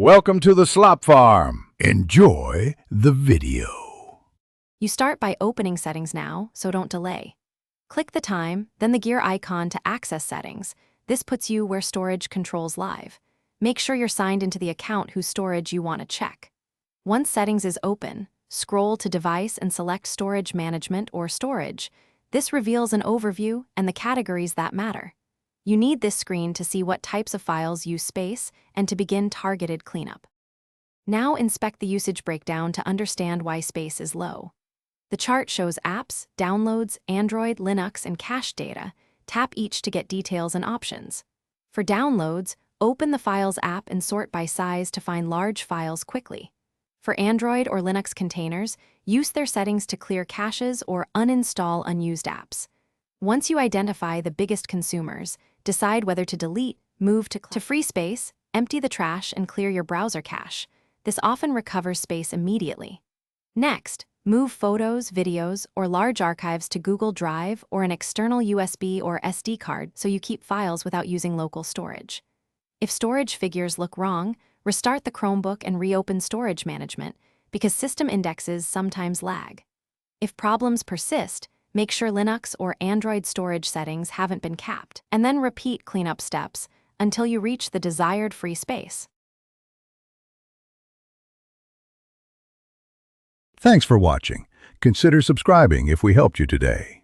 Welcome to the Slop Farm. Enjoy the video. You start by opening Settings now, so don't delay. Click the time, then the gear icon to access settings. This puts you where storage controls live. Make sure you're signed into the account whose storage you want to check. Once settings is open, scroll to Device and select Storage Management or Storage. This reveals an overview and the categories that matter. You need this screen to see what types of files use space and to begin targeted cleanup. Now inspect the usage breakdown to understand why space is low. The chart shows apps, downloads, Android, Linux, and cache data. Tap each to get details and options. For downloads, open the Files app and sort by size to find large files quickly. For Android or Linux containers, use their settings to clear caches or uninstall unused apps. Once you identify the biggest consumers, decide whether to delete, move to free space, empty the trash, and clear your browser cache. This often recovers space immediately. Next, move photos, videos, or large archives to Google Drive or an external USB or SD card so you keep files without using local storage. If storage figures look wrong, restart the Chromebook and reopen Storage Management because system indexes sometimes lag. If problems persist, make sure Linux or Android storage settings haven't been capped, and then repeat cleanup steps until you reach the desired free space. Thanks for watching. Consider subscribing if we helped you today.